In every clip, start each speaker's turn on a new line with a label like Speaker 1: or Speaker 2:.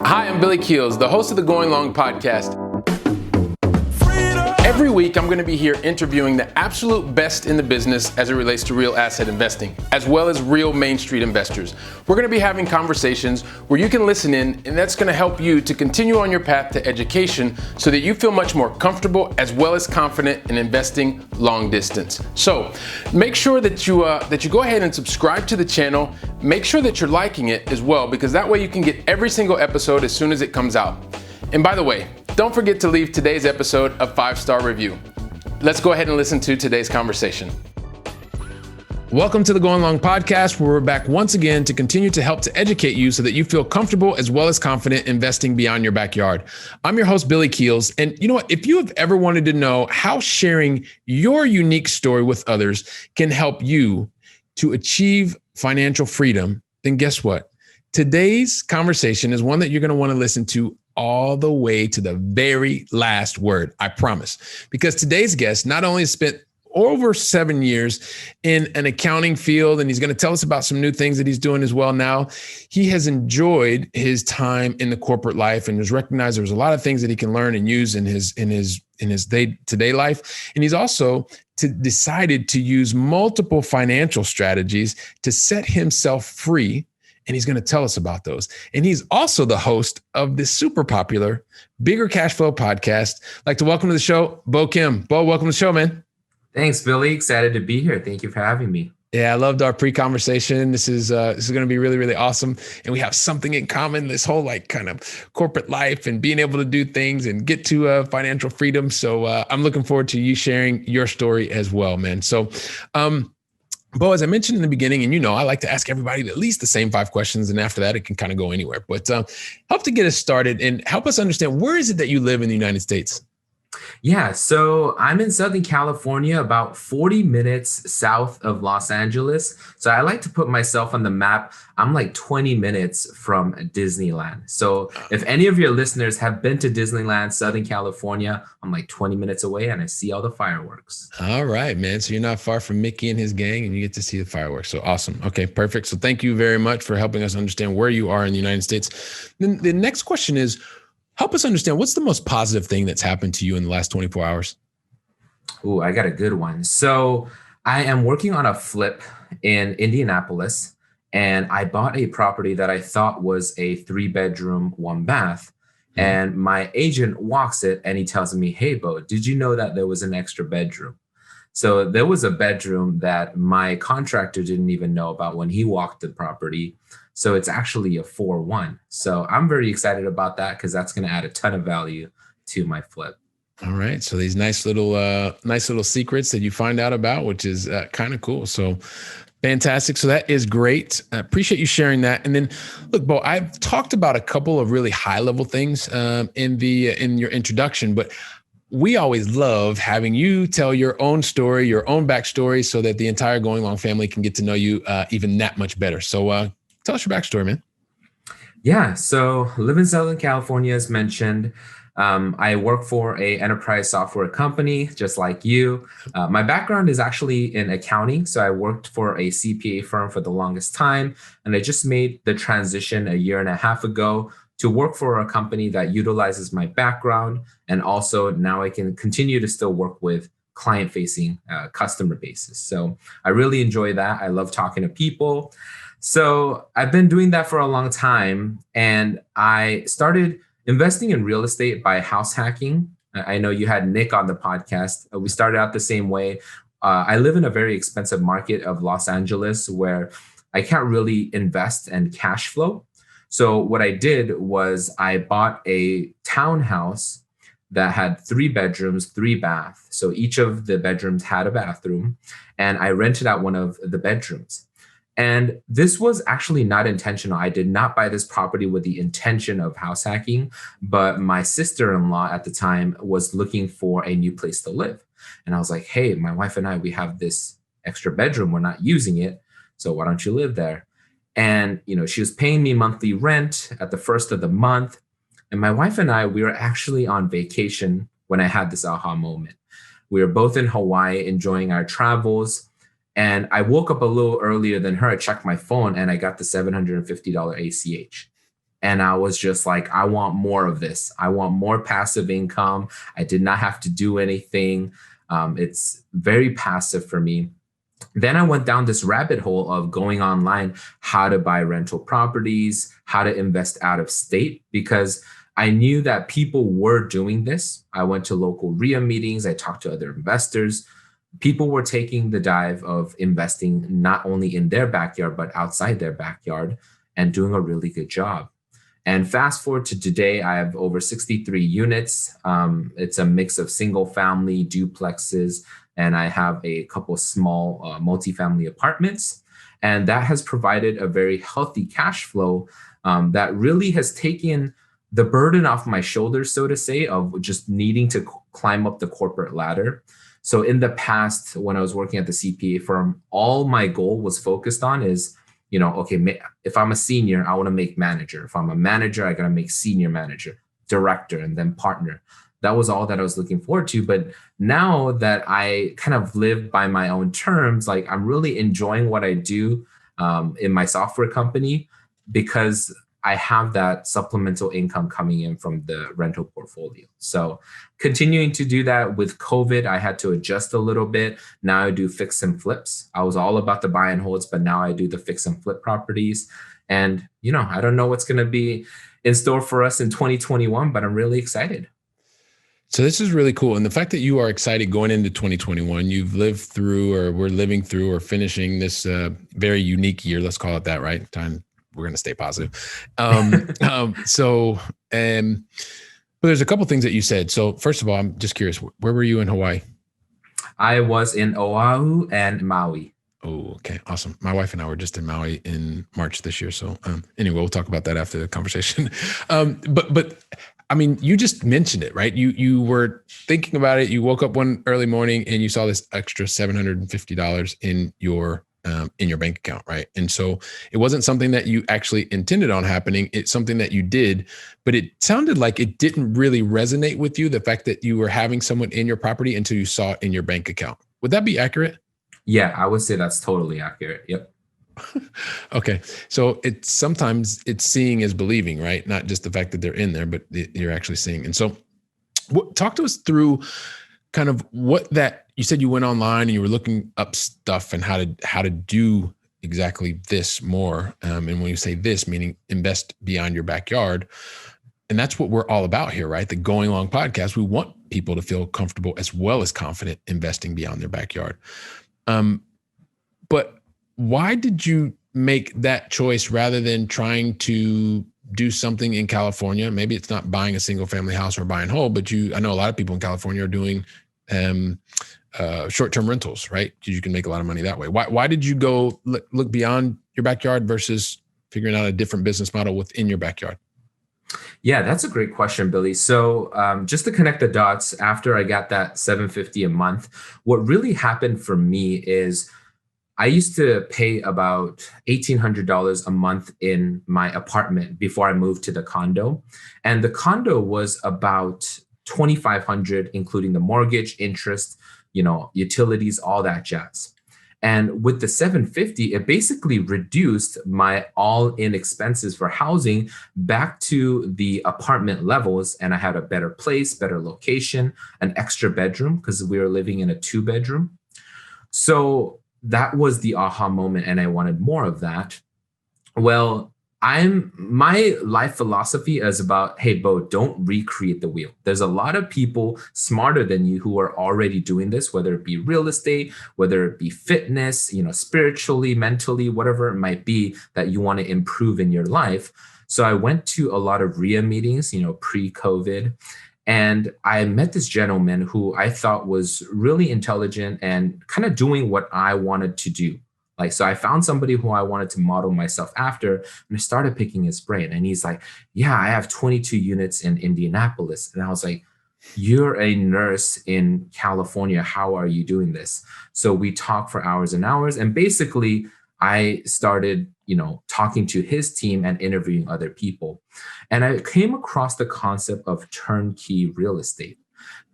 Speaker 1: Hi, I'm Billy Keels, the host of the Going Long podcast. Every week, I'm going to be here interviewing the absolute best in the business as it relates to real asset investing, as well as real Main Street investors. We're going to be having conversations where you can listen in, and that's going to help you to continue on your path to education so that you feel much more comfortable as well as confident in investing long distance. So make sure that you go ahead and subscribe to the channel. Make sure that you're liking it as well, because that way you can get every single episode as soon as it comes out. And by the way, don't forget to leave today's episode a 5-star review. Let's go ahead and listen to today's conversation. Welcome to the Going Long podcast, where we're back once again to continue to help to educate you so that you feel comfortable as well as confident investing beyond your backyard. I'm your host, Billy Keels. And you know what? If you have ever wanted to know how sharing your unique story with others can help you to achieve financial freedom, then guess what? Today's conversation is one that you're going to want to listen to all the way to the very last word, I promise. Because today's guest not only spent over 7 years in an accounting field, and he's going to tell us about some new things that he's doing as well now. He has enjoyed his time in the corporate life and has recognized there's a lot of things that he can learn and use in his day-to-day life. And he's also decided to use multiple financial strategies to set himself free. And he's going to tell us about those. And he's also the host of this super popular Bigger Cash Flow podcast. I'd like to welcome to the show, Bo Kim. Bo, welcome to the show, man.
Speaker 2: Thanks, Billy. Excited to be here. Thank you for having me.
Speaker 1: Yeah, I loved our pre-conversation. This is going to be really, really awesome. And we have something in common, this whole kind of corporate life and being able to do things and get to financial freedom. So I'm looking forward to you sharing your story as well, man. So, Bo, as I mentioned in the beginning, and I like to ask everybody at least the same 5 questions, and after that, it can kind of go anywhere. But help to get us started and help us understand, where is it that you live in the United States?
Speaker 2: Yeah, so I'm in Southern California, about 40 minutes south of Los Angeles. So I like to put myself on the map. I'm like 20 minutes from Disneyland. So if any of your listeners have been to Disneyland, Southern California, I'm like 20 minutes away and I see all the fireworks.
Speaker 1: All right, man. So you're not far from Mickey and his gang and you get to see the fireworks. So awesome. Okay, perfect. So thank you very much for helping us understand where you are in the United States. Then the next question is, help us understand, what's the most positive thing that's happened to you in the last 24 hours?
Speaker 2: Ooh, I got a good one. So I am working on a flip in Indianapolis, and I bought a property that I thought was a 3-bedroom, 1-bath. And my agent walks it and he tells me, "Hey, Bo, did you know that there was an extra bedroom?" So there was a bedroom that my contractor didn't even know about when he walked the property. So it's actually a 4-1. So I'm very excited about that because that's going to add a ton of value to my flip.
Speaker 1: All right. So these nice little secrets that you find out about, which is kind of cool. So fantastic. So that is great. I appreciate you sharing that. And then look, Bo, I've talked about a couple of really high level things in your introduction, but we always love having you tell your own story, your own backstory, so that the entire Going Long family can get to know you even that much better. So tell us your backstory, man.
Speaker 2: Yeah, so live in Southern California, as mentioned. I work for a enterprise software company, just like you. My background is actually in accounting. So I worked for a CPA firm for the longest time, and I just made the transition a year and a half ago to work for a company that utilizes my background. And also now I can continue to still work with client-facing customer bases. So I really enjoy that. I love talking to people. So I've been doing that for a long time, and I started investing in real estate by house hacking. I know you had Nick on the podcast. We started out the same way. I live in a very expensive market of Los Angeles where I can't really invest and cash flow. So what I did was I bought a townhouse that had 3 bedrooms, 3 baths. So each of the bedrooms had a bathroom, and I rented out one of the bedrooms. And this was actually not intentional. I did not buy this property with the intention of house hacking, but my sister-in-law at the time was looking for a new place to live. And I was like, "Hey, my wife and I, we have this extra bedroom. We're not using it. So why don't you live there?" And, she was paying me monthly rent at the first of the month. And my wife and I, we were actually on vacation when I had this aha moment. We were both in Hawaii enjoying our travels. And I woke up a little earlier than her. I checked my phone and I got the $750 ACH. And I was just like, I want more of this. I want more passive income. I did not have to do anything. It's very passive for me. Then I went down this rabbit hole of going online, how to buy rental properties, how to invest out of state, because I knew that people were doing this. I went to local RIA meetings. I talked to other investors. People were taking the dive of investing not only in their backyard, but outside their backyard and doing a really good job. And fast forward to today, I have over 63 units. It's a mix of single family duplexes, and I have a couple small multifamily apartments. And that has provided a very healthy cash flow that really has taken the burden off my shoulders, so to say, of just needing to climb up the corporate ladder. So in the past, when I was working at the CPA firm, all my goal was focused on is, okay, if I'm a senior, I want to make manager. If I'm a manager, I got to make senior manager, director, and then partner. That was all that I was looking forward to. But now that I kind of live by my own terms, like I'm really enjoying what I do in my software company because I have that supplemental income coming in from the rental portfolio. So continuing to do that. With COVID, I had to adjust a little bit. Now I do fix and flips. I was all about the buy and holds, but now I do the fix and flip properties. And, I don't know what's going to be in store for us in 2021, but I'm really excited.
Speaker 1: So this is really cool. And the fact that you are excited going into 2021, you've lived through, or we're living through, or finishing this very unique year. Let's call it that, right? We're going to stay positive. But there's a couple things that you said. So first of all, I'm just curious, where were you in Hawaii?
Speaker 2: I was in Oahu and Maui.
Speaker 1: Oh, okay. Awesome. My wife and I were just in Maui in March this year. So anyway, we'll talk about that after the conversation. But I mean, you just mentioned it, right? You were thinking about it. You woke up one early morning and you saw this extra $750 in your bank account, right? And so it wasn't something that you actually intended on happening. It's something that you did, but it sounded like it didn't really resonate with you, the fact that you were having someone in your property until you saw it in your bank account. Would that be accurate?
Speaker 2: Yeah, I would say that's totally accurate. Yep.
Speaker 1: Okay. So sometimes it's seeing is believing, right? Not just the fact that they're in there, but you're actually seeing. And so talk to us through kind of what that, you said you went online and you were looking up stuff and how to do exactly this more. And when you say this, meaning invest beyond your backyard. And that's what we're all about here, right? The Going Long podcast. We want people to feel comfortable as well as confident investing beyond their backyard. But why did you make that choice rather than trying to do something in California? Maybe it's not buying a single family house or buying whole, but I know a lot of people in California are doing short-term rentals, right? Because you can make a lot of money that way. Why did you go look beyond your backyard versus figuring out a different business model within your backyard?
Speaker 2: Yeah, that's a great question, Billy. So just to connect the dots, after I got that $750 a month, what really happened for me is I used to pay about $1,800 a month in my apartment before I moved to the condo. And the condo was about $2,500, including the mortgage, interest, utilities, all that jazz. And with the $750, it basically reduced my all-in expenses for housing back to the apartment levels. And I had a better place, better location, an extra bedroom because we were living in a 2-bedroom. So that was the aha moment, and I wanted more of that. Well, my life philosophy is about, hey, Bo, don't recreate the wheel. There's a lot of people smarter than you who are already doing this, whether it be real estate, whether it be fitness, spiritually, mentally, whatever it might be that you want to improve in your life. So I went to a lot of RIA meetings, pre-COVID, and I met this gentleman who I thought was really intelligent and kind of doing what I wanted to do. So I found somebody who I wanted to model myself after, and I started picking his brain. And he's like, yeah, I have 22 units in Indianapolis. And I was like, you're a nurse in California. How are you doing this? So we talked for hours and hours. And basically, I started, talking to his team and interviewing other people. And I came across the concept of turnkey real estate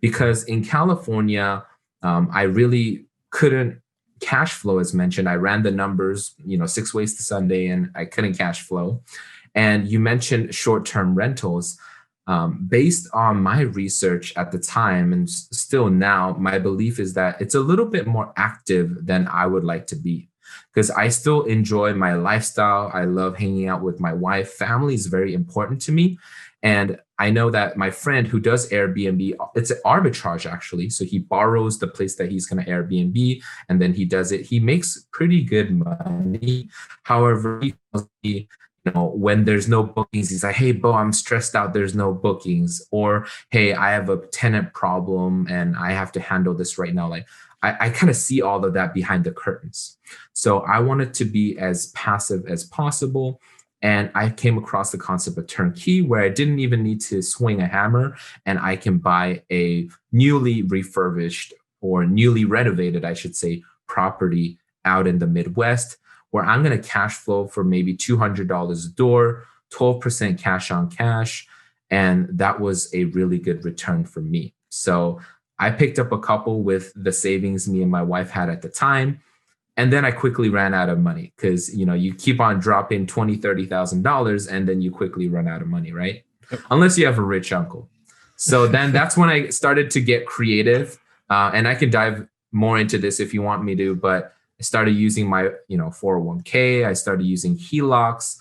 Speaker 2: because in California, I really couldn't cash flow, as mentioned, I ran the numbers, 6 ways to Sunday, and I couldn't cash flow. And you mentioned short-term rentals. Based on my research at the time and still now, my belief is that it's a little bit more active than I would like to be, because I still enjoy my lifestyle. I love hanging out with my wife. Family is very important to me. And I know that my friend who does Airbnb, it's an arbitrage actually. So he borrows the place that he's going to Airbnb, and then he does it. He makes pretty good money. However, he tells me, when there's no bookings, he's like, hey, Bo, I'm stressed out. There's no bookings. Or, hey, I have a tenant problem and I have to handle this right now. Like, I kind of see all of that behind the curtains. So I wanted to be as passive as possible. And I came across the concept of turnkey, where I didn't even need to swing a hammer, and I can buy a newly refurbished or newly renovated, I should say, property out in the Midwest, where I'm going to cash flow for maybe $200 a door, 12% cash on cash. And that was a really good return for me. So I picked up a couple with the savings me and my wife had at the time. And then I quickly ran out of money because, you keep on dropping $20,000, $30,000 and then you quickly run out of money, right? Unless you have a rich uncle. So then that's when I started to get creative. And I can dive more into this if you want me to, but I started using my, 401k. I started using HELOCs,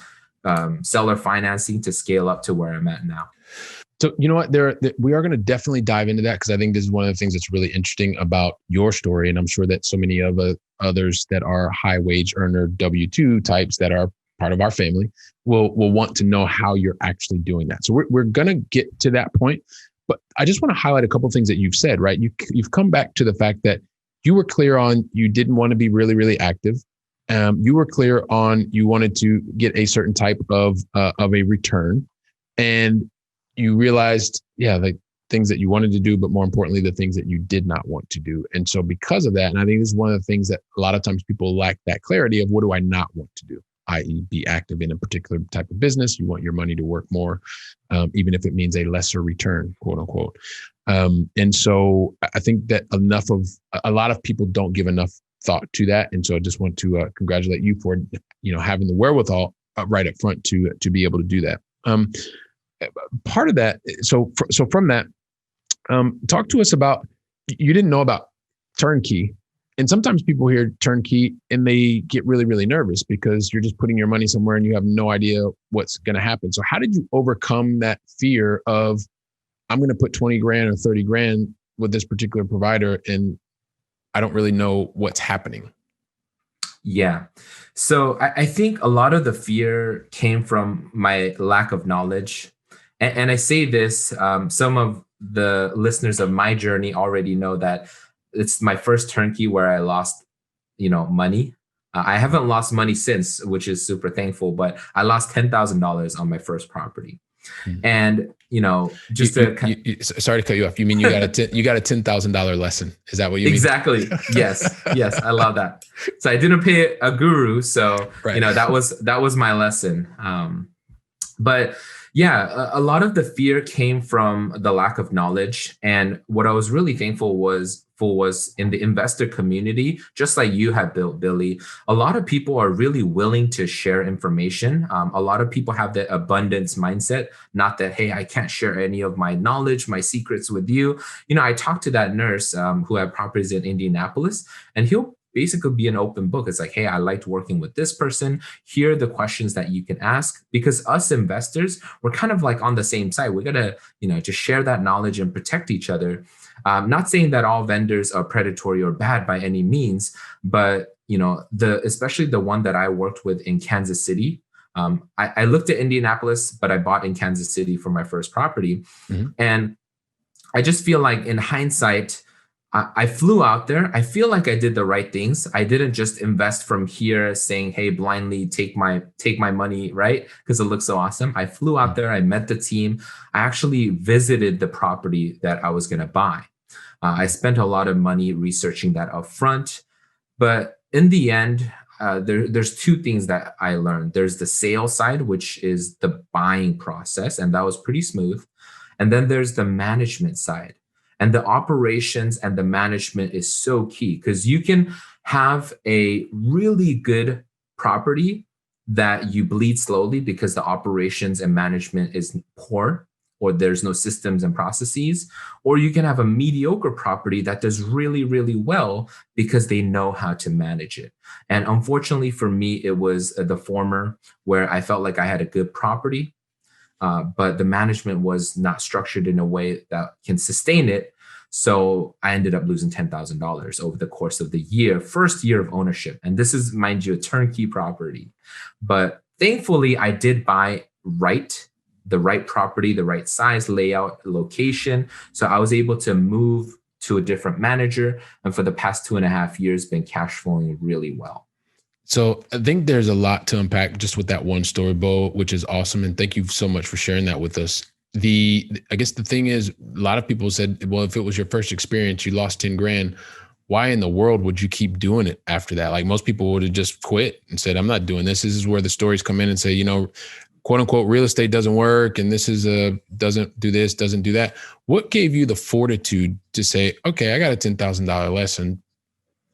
Speaker 2: seller financing to scale up to where I'm at now.
Speaker 1: So you know what, we are going to definitely dive into that, because I think this is one of the things that's really interesting about your story. And I'm sure that so many of others that are high wage earner W-2 types that are part of our family will want to know how you're actually doing that. So we're going to get to that point. But I just want to highlight a couple of things that you've said, right? You've come back to the fact that you were clear on you didn't want to be really, really active. You were clear on you wanted to get a certain type of a return. And you realized, the things that you wanted to do, but more importantly, the things that you did not want to do. And so because of that, and I think this is one of the things that a lot of times people lack that clarity of, what do I not want to do? I.e. be active in a particular type of business. You want your money to work more, even if it means a lesser return, quote unquote. And so I think that a lot of people don't give enough thought to that. And so I just want to congratulate you for, having the wherewithal right up front to be able to do that. Part of that, so from that, talk to us about, you didn't know about turnkey. And sometimes people hear turnkey and they get really, really nervous because you're just putting your money somewhere and you have no idea what's going to happen. So how did you overcome that fear of, I'm going to put 20 grand or 30 grand with this particular provider and I don't really know what's happening?
Speaker 2: Yeah. So I think a lot of the fear came from my lack of knowledge. And I say this, some of the listeners of my journey already know that it's my first turnkey where I lost, money. I haven't lost money since, which is super thankful, but I lost $10,000 on my first property. Mm-hmm. And, just
Speaker 1: sorry to cut you off. You mean you got a $10,000 lesson? Is that what you mean?
Speaker 2: Exactly. Yes. Yes. I love that. So I didn't pay a guru. So, right. That was my lesson. But yeah, a lot of the fear came from the lack of knowledge. And what I was really thankful was in the investor community, just like you have built, Billy, a lot of people are really willing to share information. A lot of people have that abundance mindset, not that, hey, I can't share any of my knowledge, my secrets with you. I talked to that nurse who had properties in Indianapolis, and he'll basically be an open book. It's like, hey, I liked working with this person. Here are the questions that you can ask, because us investors, we're kind of like on the same side. We got to, to share that knowledge and protect each other. Not saying that all vendors are predatory or bad by any means, but, especially the one that I worked with in Kansas City. I looked at Indianapolis, but I bought in Kansas City for my first property. Mm-hmm. And I just feel like in hindsight, I flew out there. I feel like I did the right things. I didn't just invest from here saying, hey, blindly take my money, right? Because it looks so awesome. I flew out there. I met the team. I actually visited the property that I was going to buy. I spent a lot of money researching that up front. But in the end, there's two things that I learned. There's the sales side, which is the buying process. And that was pretty smooth. And then there's the management side. And the operations and the management is so key, because you can have a really good property that you bleed slowly because the operations and management is poor, or there's no systems and processes. Or you can have a mediocre property that does really, really well because they know how to manage it. And unfortunately for me, it was the former, where I felt like I had a good property, but the management was not structured in a way that can sustain it. So I ended up losing $10,000 over the course of the first year of ownership. And this is, mind you, a turnkey property. But thankfully, I did buy the right property, the right size, layout, location. So I was able to move to a different manager. And for the past 2.5 years, been cash flowing really well.
Speaker 1: So I think there's a lot to unpack just with that one story, Bo, which is awesome. And thank you so much for sharing that with us. I guess the thing is, a lot of people said, well, if it was your first experience, you lost 10 grand. Why in the world would you keep doing it after that? Like, most people would have just quit and said, I'm not doing this. This is where the stories come in and say, quote unquote, real estate doesn't work. And this is doesn't do this, doesn't do that. What gave you the fortitude to say, okay, I got a $10,000 lesson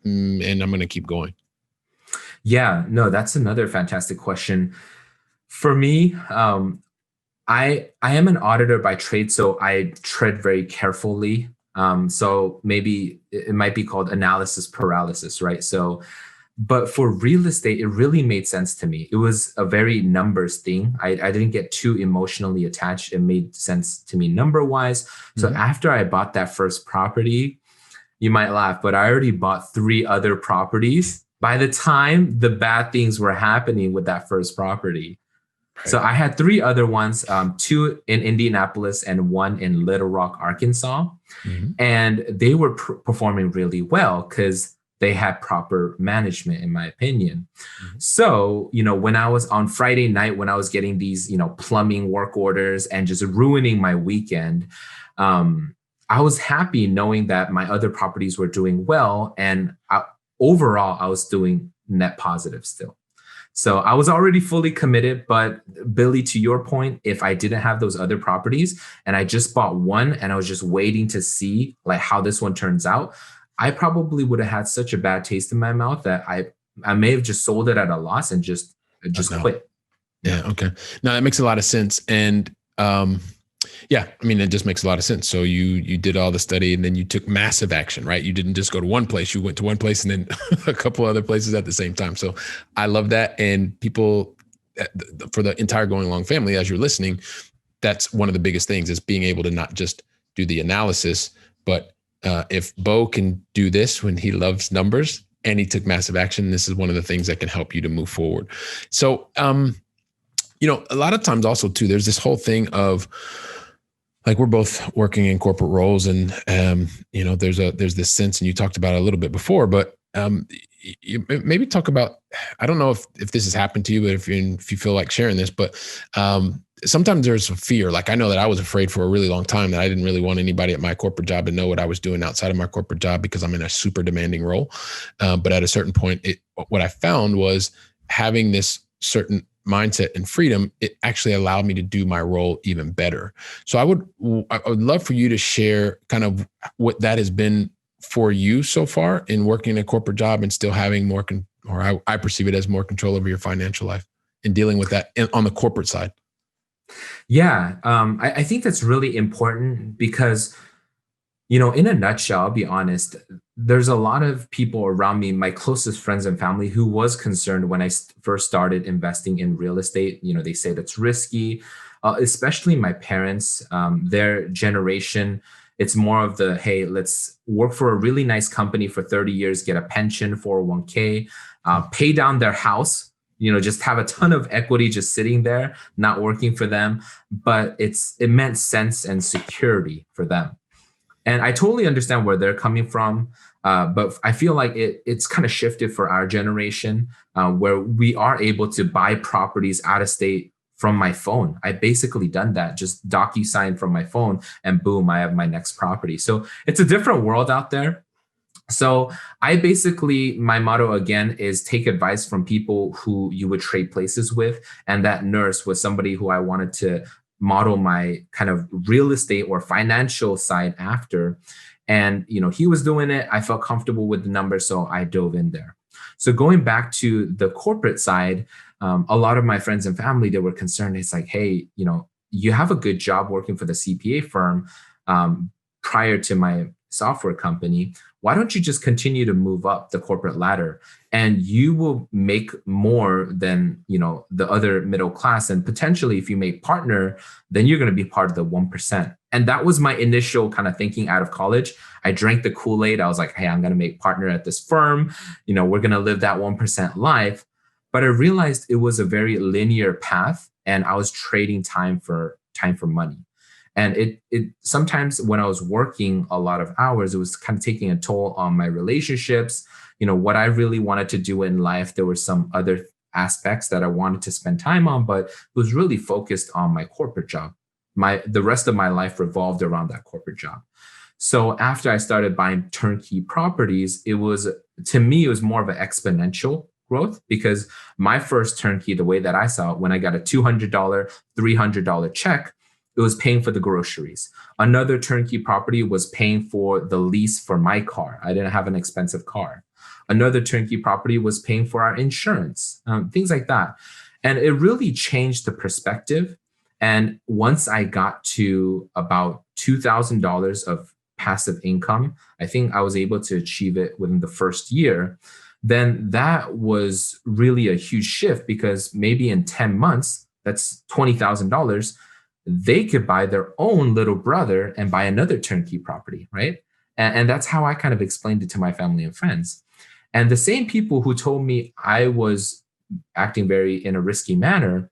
Speaker 1: and I'm going to keep going?
Speaker 2: Yeah, no, that's another fantastic question. For me, I am an auditor by trade, so I tread very carefully. So maybe it might be called analysis paralysis, right? So, but for real estate, it really made sense to me. It was a very numbers thing. I didn't get too emotionally attached. It made sense to me number wise. So after I bought that first property, you might laugh, but I already bought 3 other properties by the time the bad things were happening with that first property. Right. So I had 3 other ones, 2 in Indianapolis and 1 in Little Rock, Arkansas. And they were performing really well because they had proper management, in my opinion. So, when I was on Friday night, when I was getting these, plumbing work orders and just ruining my weekend, I was happy knowing that my other properties were doing well. And overall, I was doing net positive still. So I was already fully committed. But Billy, to your point, if I didn't have those other properties and I just bought one and I was just waiting to see like how this one turns out, I probably would have had such a bad taste in my mouth that I may have just sold it at a loss and just quit.
Speaker 1: Yeah. Okay. No, that makes a lot of sense. And yeah, I mean, it just makes a lot of sense. So you did all the study and then you took massive action, right? You didn't just go to one place. You went to one place and then a couple other places at the same time. So I love that. And people, for the entire Going Long family, as you're listening, that's one of the biggest things, is being able to not just do the analysis, but if Bo can do this when he loves numbers and he took massive action, this is one of the things that can help you to move forward. So, a lot of times also too, there's this whole thing of, like, we're both working in corporate roles, and there's this sense, and you talked about it a little bit before, but you maybe talk about, I don't know if this has happened to you, but if you feel like sharing this, but sometimes there's a fear. Like, I know that I was afraid for a really long time that I didn't really want anybody at my corporate job to know what I was doing outside of my corporate job, because I'm in a super demanding role. But at a certain point, what I found was having this certain mindset and freedom, it actually allowed me to do my role even better. So I would love for you to share kind of what that has been for you so far in working a corporate job and still having more, I perceive it as more control over your financial life and dealing with that on the corporate side.
Speaker 2: Yeah, I think that's really important because, in a nutshell, I'll be honest, there's a lot of people around me, my closest friends and family, who was concerned when I first started investing in real estate. They say that's risky, especially my parents, their generation. It's more of the, hey, let's work for a really nice company for 30 years, get a pension, 401k, pay down their house, just have a ton of equity just sitting there, not working for them. But it meant sense and security for them. And I totally understand where they're coming from. But I feel like it's kind of shifted for our generation, where we are able to buy properties out of state from my phone. I basically done that, just DocuSign from my phone, and boom, I have my next property. So it's a different world out there. So my motto again is take advice from people who you would trade places with. And that nurse was somebody who I wanted to model my kind of real estate or financial side after. And, he was doing it. I felt comfortable with the numbers, so I dove in there. So going back to the corporate side, a lot of my friends and family, they were concerned. It's like, hey, you have a good job working for the CPA firm prior to my software company. Why don't you just continue to move up the corporate ladder, and you will make more than the other middle class, and potentially if you make partner, then you're going to be part of the 1%. And that was my initial kind of thinking out of college. I drank the Kool-Aid. I was like, hey, I'm going to make partner at this firm. We're going to live that 1% life. But I realized it was a very linear path, and I was trading time for money. And it sometimes when I was working a lot of hours, it was kind of taking a toll on my relationships. What I really wanted to do in life, there were some other aspects that I wanted to spend time on, but it was really focused on my corporate job. The rest of my life revolved around that corporate job. So after I started buying turnkey properties, to me, it was more of an exponential growth, because my first turnkey, the way that I saw it, when I got a $200, $300 check, it was paying for the groceries. Another turnkey property was paying for the lease for my car. I didn't have an expensive car. Another turnkey property was paying for our insurance, things like that. And it really changed the perspective. And once I got to about $2,000 of passive income, I think I was able to achieve it within the first year. Then that was really a huge shift, because maybe in 10 months, that's $20,000. They could buy their own little brother and buy another turnkey property, right? And that's how I kind of explained it to my family and friends. And the same people who told me I was acting in a risky manner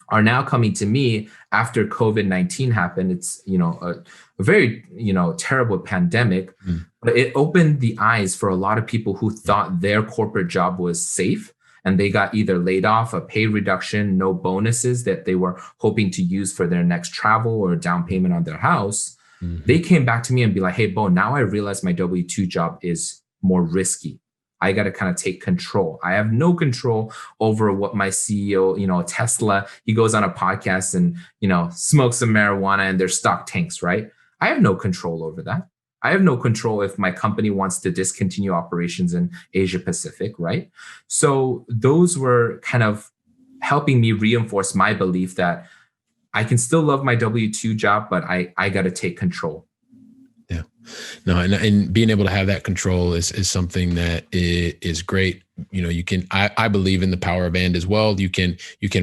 Speaker 2: are now coming to me after COVID-19 happened. It's, a very, terrible pandemic, but it opened the eyes for a lot of people who thought their corporate job was safe, and they got either laid off, a pay reduction, no bonuses that they were hoping to use for their next travel or down payment on their house. They came back to me and be like, hey, Bo, now I realize my W-2 job is more risky. I got to kind of take control. I have no control over what my CEO, Tesla, he goes on a podcast and, smokes some marijuana and their stock tanks, right? I have no control over that. I have no control if my company wants to discontinue operations in Asia Pacific, right? So those were kind of helping me reinforce my belief that I can still love my W-2 job, but I got to take control.
Speaker 1: Yeah, no, and being able to have that control is something that is great. I believe in the power of and as well. You can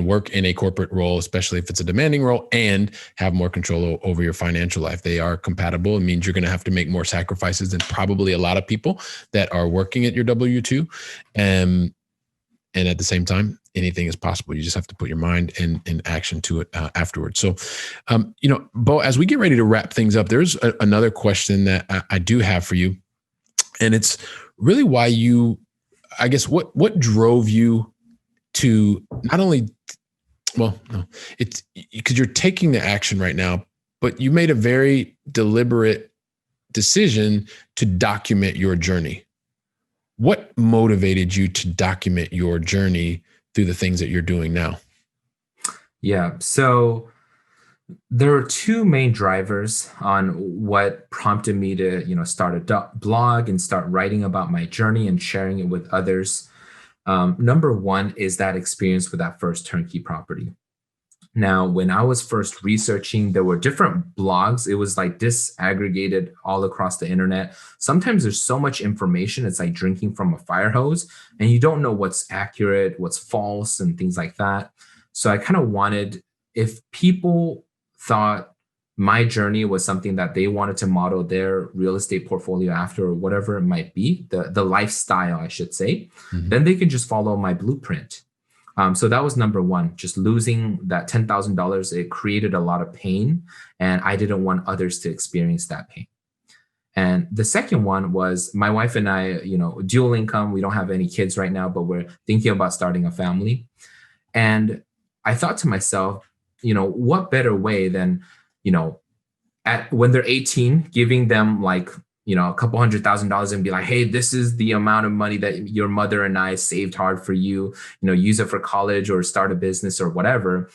Speaker 1: work in a corporate role, especially if it's a demanding role, and have more control over your financial life. They are compatible. It means you're going to have to make more sacrifices than probably a lot of people that are working at your W-2. And at the same time, anything is possible. You just have to put your mind in action to it afterwards. So, Bo, as we get ready to wrap things up, there's another question that I do have for you. And it's really why I guess, what drove you to not only, it's because you're taking the action right now, but you made a very deliberate decision to document your journey. What motivated you to document your journey through the things that you're doing now?
Speaker 2: Yeah, so there are two main drivers on what prompted me to, start a blog and start writing about my journey and sharing it with others. Number one is that experience with that first turnkey property. Now, when I was first researching, there were different blogs. It was like disaggregated all across the internet. Sometimes there's so much information, it's like drinking from a fire hose, and you don't know what's accurate, what's false, and things like that. So I kind of wanted, if people thought my journey was something that they wanted to model their real estate portfolio after, or whatever it might be, the lifestyle, I should say, then they can just follow my blueprint. So that was number one, just losing that $10,000. It created a lot of pain, and I didn't want others to experience that pain. And the second one was my wife and I, dual income. We don't have any kids right now, but we're thinking about starting a family. And I thought to myself, what better way than, when they're 18, giving them like, a couple $100,000 and be like, hey, this is the amount of money that your mother and I saved hard for you, use it for college or start a business or whatever.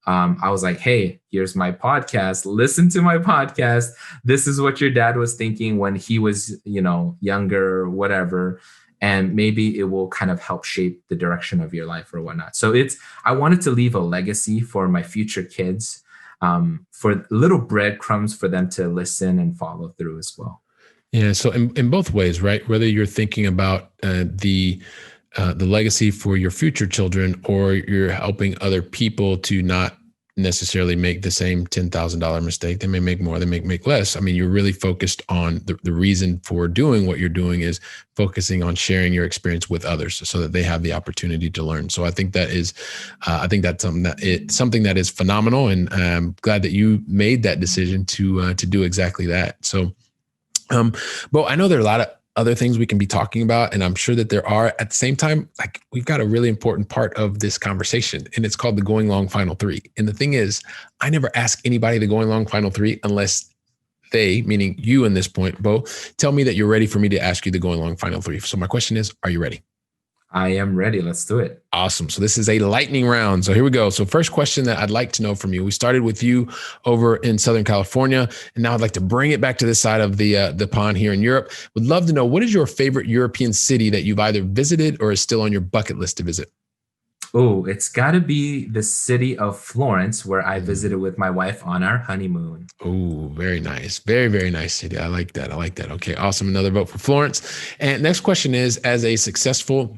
Speaker 2: I was like, hey, here's my podcast. Listen to my podcast. This is what your dad was thinking when he was, younger or whatever. And maybe it will kind of help shape the direction of your life or whatnot. So I wanted to leave a legacy for my future kids, for little breadcrumbs for them to listen and follow through as well.
Speaker 1: Yeah. So in both ways, right? Whether you're thinking about the legacy for your future children, or you're helping other people to not necessarily make the same $10,000 mistake. They may make more, they may make less. I mean, you're really focused on the reason for doing what you're doing is focusing on sharing your experience with others so that they have the opportunity to learn. So I think that is, that's something that is phenomenal. And I'm glad that you made that decision to do exactly that. So, Bo, I know there are a lot of other things we can be talking about, and I'm sure that there are. At the same time, like, we've got a really important part of this conversation, and it's called the going long final three. And the thing is, I never ask anybody the going long final three unless they, meaning you in this point, Bo, tell me that you're ready for me to ask you the going long final three. So my question is, are you ready?
Speaker 2: I am ready. Let's do it.
Speaker 1: Awesome. So this is a lightning round. So here we go. So first question that I'd like to know from you. We started with you over in Southern California, and now I'd like to bring it back to this side of the pond here in Europe. Would love to know, what is your favorite European city that you've either visited or is still on your bucket list to visit?
Speaker 2: Oh, it's got to be the city of Florence, where I visited with my wife on our honeymoon.
Speaker 1: Oh, very nice. Very, very nice city. I like that. Okay, awesome. Another vote for Florence. And next question is, as a successful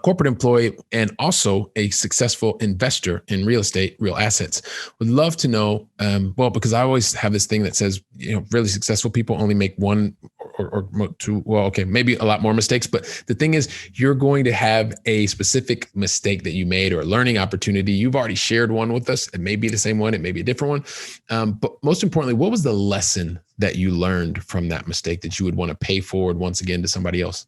Speaker 1: corporate employee and also a successful investor in real estate, real assets, would love to know, because I always have this thing that says, really successful people only make one or two, maybe a lot more mistakes. But the thing is, you're going to have a specific mistake that you made or a learning opportunity. You've already shared one with us. It may be the same one. It may be a different one. But most importantly, what was the lesson that you learned from that mistake that you would want to pay forward once again to somebody else?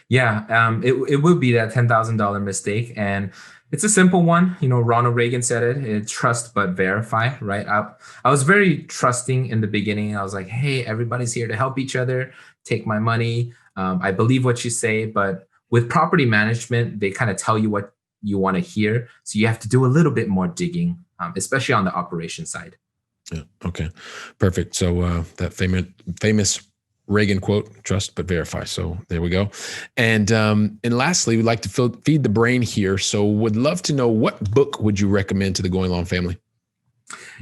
Speaker 2: Yeah, it would be that $10,000 mistake. And it's a simple one. Ronald Reagan said it, trust but verify, right? I was very trusting in the beginning. I was like, hey, everybody's here to help each other, take my money. I believe what you say, but with property management, they kind of tell you what you want to hear. So you have to do a little bit more digging, especially on the operation side.
Speaker 1: Yeah. Okay. Perfect. So that famous Reagan quote, trust but verify. So there we go. And lastly, we'd like to feed the brain here. So would love to know, what book would you recommend to the Going Long family?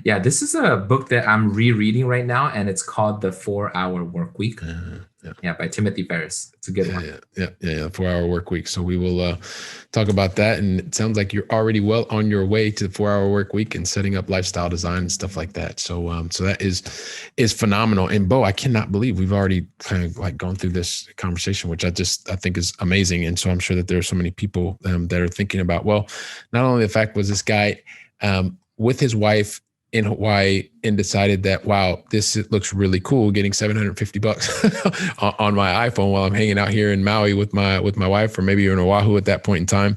Speaker 2: Yeah, this is a book that I'm rereading right now, and it's called The 4-Hour Workweek. By Timothy Ferriss. It's a good one.
Speaker 1: Yeah. 4-Hour Workweek. So we will talk about that. And it sounds like you're already well on your way to the 4-Hour Workweek and setting up lifestyle design and stuff like that. So so that is phenomenal. And Bo, I cannot believe we've already kind of like gone through this conversation, which I think is amazing. And so I'm sure that there are so many people that are thinking about, well, not only the fact was this guy with his wife in Hawaii and decided that, wow, this looks really cool, getting $750 on my iPhone while I'm hanging out here in Maui with my wife, or maybe you're in Oahu at that point in time.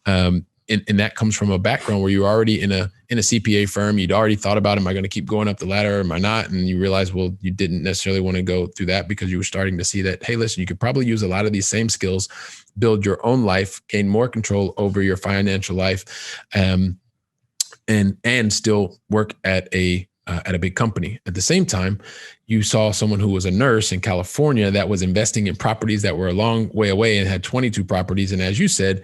Speaker 1: And that comes from a background where you're already in a CPA firm. You'd already thought about, am I going to keep going up the ladder? Or am I not? And you realize, well, you didn't necessarily want to go through that because you were starting to see that, hey, listen, you could probably use a lot of these same skills, build your own life, gain more control over your financial life, and still work at a big company. At the same time, you saw someone who was a nurse in California that was investing in properties that were a long way away and had 22 properties. And as you said,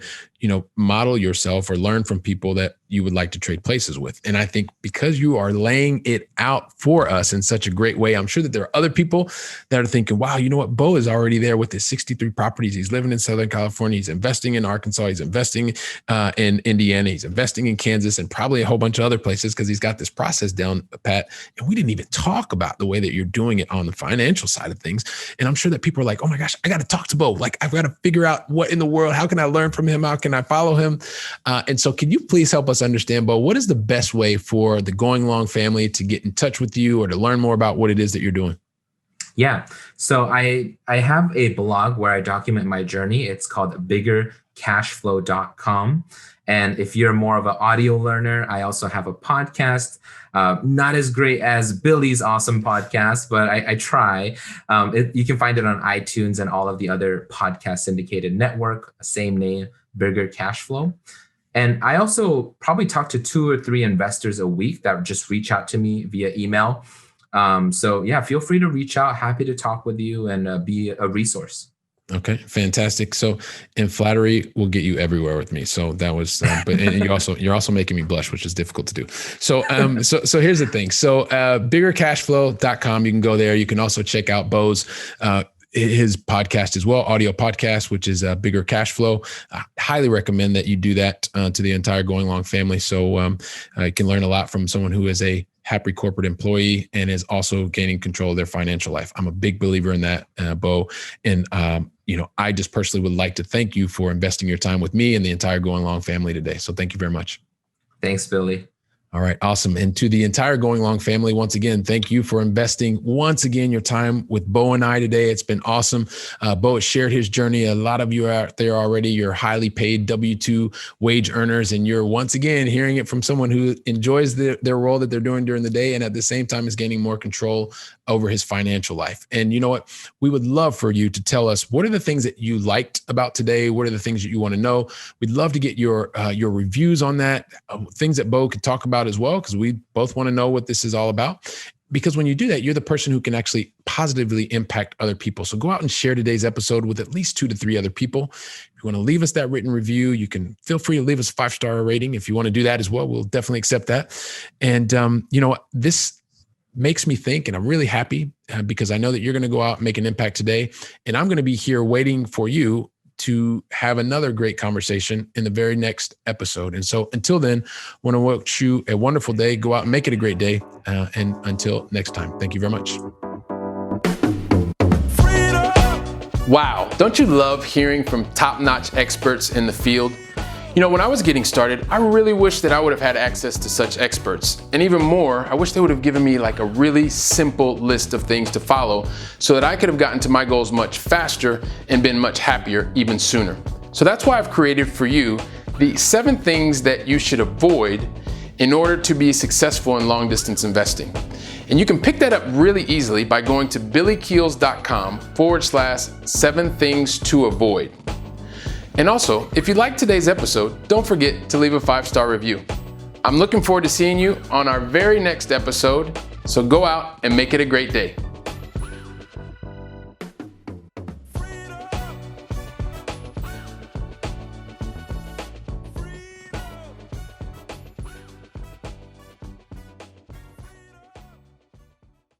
Speaker 1: model yourself or learn from people that you would like to trade places with. And I think because you are laying it out for us in such a great way, I'm sure that there are other people that are thinking, wow, you know what? Bo is already there with his 63 properties. He's living in Southern California. He's investing in Arkansas. He's investing in Indiana. He's investing in Kansas and probably a whole bunch of other places because he's got this process down pat. And we didn't even talk about the way that you're doing it on the financial side of things. And I'm sure that people are like, oh my gosh, I got to talk to Bo. Like, I've got to figure out what in the world, how can I learn from him? How can I follow him? And so can you please help us understand, Bo, what is the best way for the Going Long family to get in touch with you or to learn more about what it is that you're doing?
Speaker 2: Yeah. So I have a blog where I document my journey. It's called biggercashflow.com. And if you're more of an audio learner, I also have a podcast, not as great as Billy's awesome podcast, but I try. You can find it on iTunes and all of the other podcast syndicated network, same name, Bigger Cash Flow. And I also probably talk to 2 or 3 investors a week that just reach out to me via email. So yeah, feel free to reach out. Happy to talk with you and be a resource.
Speaker 1: Okay, fantastic. So, and flattery will get you everywhere with me. So that was, but and you're also making me blush, which is difficult to do. So, so here's the thing. So, biggercashflow.com, you can go there. You can also check out Bo's, his podcast as well, audio podcast, which is Bigger Cash Flow. I highly recommend that you do that to the entire Going Long family. So you can learn a lot from someone who is a happy corporate employee and is also gaining control of their financial life. I'm a big believer in that, Bo. And, I just personally would like to thank you for investing your time with me and the entire Going Long family today. So thank you very much.
Speaker 2: Thanks, Billy.
Speaker 1: All right. Awesome. And to the entire Going Long family, once again, thank you for investing once again your time with Bo and I today. It's been awesome. Bo has shared his journey. A lot of you are out there already. You're highly paid W-2 wage earners, and you're once again hearing it from someone who enjoys their role that they're doing during the day and at the same time is gaining more control over his financial life. And you know what? We would love for you to tell us, what are the things that you liked about today? What are the things that you want to know? We'd love to get your reviews on that, things that Bo could talk about as well, because we both want to know what this is all about. Because when you do that, you're the person who can actually positively impact other people. So go out and share today's episode with at least 2 to 3 other people. If you want to leave us that written review, you can feel free to leave us a 5-star rating. If you want to do that as well, we'll definitely accept that. And you know what? This makes me think, and I'm really happy because I know that you're going to go out and make an impact today. And I'm going to be here waiting for you to have another great conversation in the very next episode. And so until then, I want to wish you a wonderful day. Go out and make it a great day. And until next time, thank you very much. Wow. Don't you love hearing from top-notch experts in the field? When I was getting started, I really wish that I would have had access to such experts. And even more, I wish they would have given me like a really simple list of things to follow so that I could have gotten to my goals much faster and been much happier even sooner. So that's why I've created for you the 7 things that you should avoid in order to be successful in long distance investing. And you can pick that up really easily by going to billykeels.com/7 things to avoid. And also, if you liked today's episode, don't forget to leave a 5-star review. I'm looking forward to seeing you on our very next episode, so go out and make it a great day.